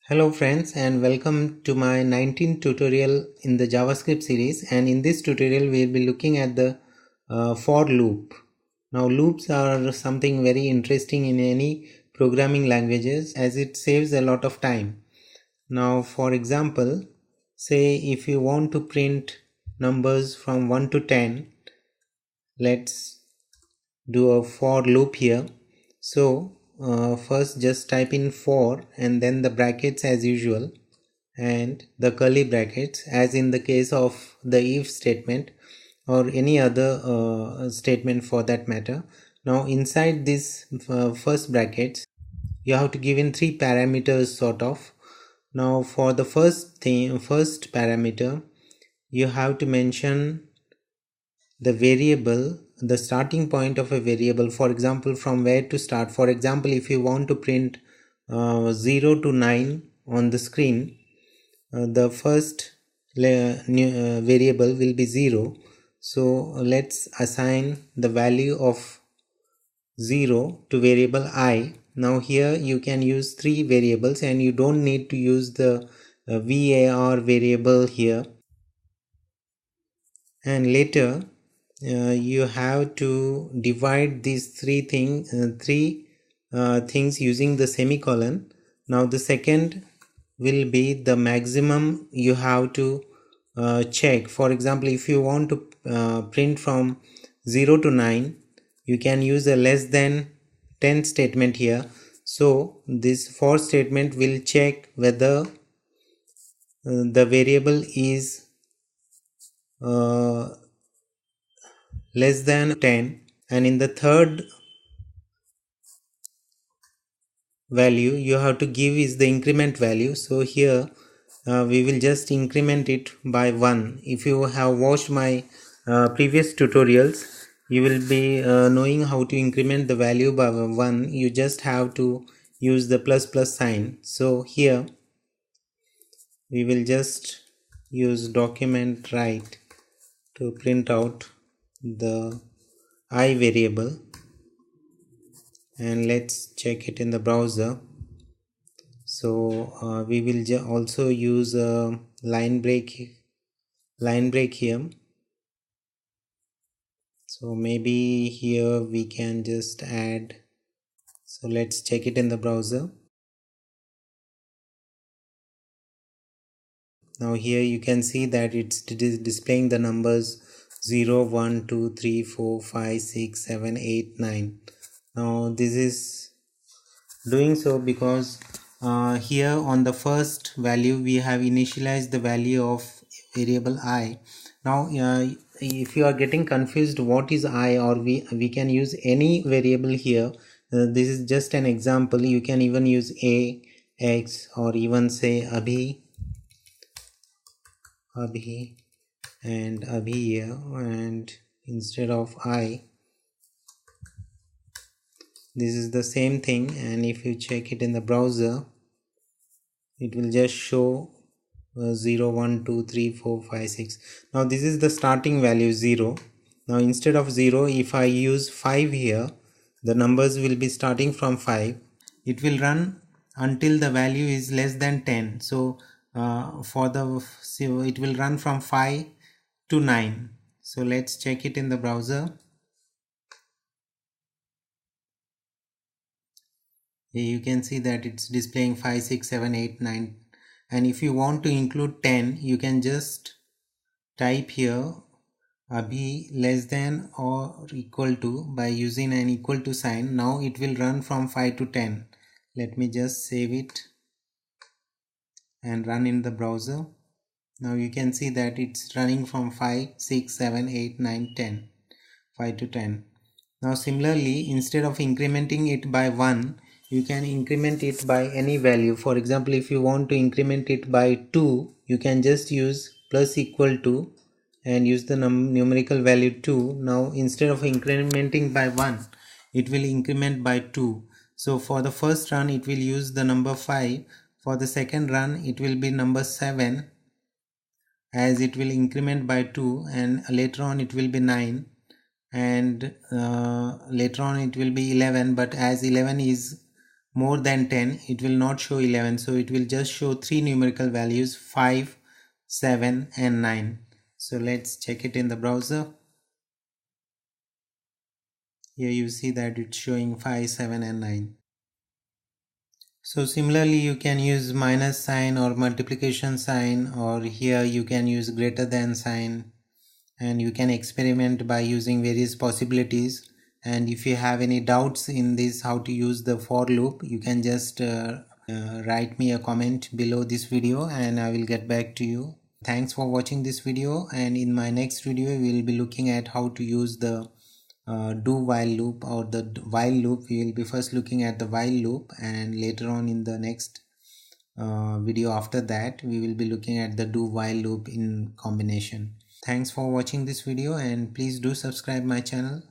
Hello friends, and welcome to my 19th tutorial in the JavaScript series, and in this tutorial we will be looking at the for loop. Now loops are something very interesting in any programming languages as it saves a lot of time. Now for example, say if you want to print numbers from 1 to 10, let's do a for loop here. So first just type in for and then the brackets as usual and the curly brackets as in the case of the if statement or any other statement for that matter. Now inside this first brackets you have to give in three parameters sort of. Now for the first parameter you have to mention the variable, the starting point of a variable, for example from where to start. For example, if you want to print 0 to 9 on the screen, the first variable will be 0. So let's assign the value of 0 to variable I. Now here you can use three variables and you don't need to use the var variable here, and later you have to divide these three things using the semicolon. Now the second will be the maximum you have to check. For example, if you want to print from 0 to 9, you can use a less than 10 statement here. So this for statement will check whether the variable is less than 10, and in the third value you have to give is the increment value. So here we will just increment it by 1. If you have watched my previous tutorials, you will be knowing how to increment the value by 1. You just have to use the plus sign. So here we will just use document write to print out the I variable, and let's check it in the browser. So we will also use a line break here. So maybe here we can just add. So let's check it in the browser. Now here you can see that it's displaying the numbers 0, 1, 2, 3, 4, 5, 6, 7, 8, 9. Now this is doing so because here on the first value we have initialized the value of variable I. Now if you are getting confused what is I, or we can use any variable here. This is just an example. You can even use a, x, or even say abhi and abhi here, and instead of I this is the same thing. And if you check it in the browser, it will just show 0, 1, 2, 3, 4, 5, 6. Now this is the starting value 0. Now instead of 0, if I use 5 here, the numbers will be starting from 5. It will run until the value is less than 10. So it will run from 5 to 9. So let's check it in the browser. You can see that it's displaying 5, 6, 7, 8, 9. And if you want to include 10, you can just type here abhi less than or equal to by using an equal to sign. Now it will run from 5 to 10. Let me just save it and run in the browser. Now you can see that it's running from 5, 6, 7, 8, 9, 10. 5 to 10. Now similarly, instead of incrementing it by 1, you can increment it by any value. For example, if you want to increment it by 2, you can just use plus equal to and use the numerical value 2. Now instead of incrementing by 1, it will increment by 2. So for the first run it will use the number 5. For the second run it will be number 7, as it will increment by 2, and later on it will be 9, and later on it will be 11, but as 11 is more than 10, it will not show 11, so it will just show three numerical values, 5, 7 and 9. So let's check it in the browser. Here you see that it's showing 5, 7 and 9. So similarly you can use minus sign or multiplication sign, or here you can use greater than sign, and you can experiment by using various possibilities. And if you have any doubts in this how to use the for loop, you can just write me a comment below this video and I will get back to you. Thanks for watching this video, and in my next video we will be looking at how to use the do while loop or the while loop. We will be first looking at the while loop, and later on in the next video after that we will be looking at the do while loop in combination. Thanks for watching this video, and please do subscribe my channel.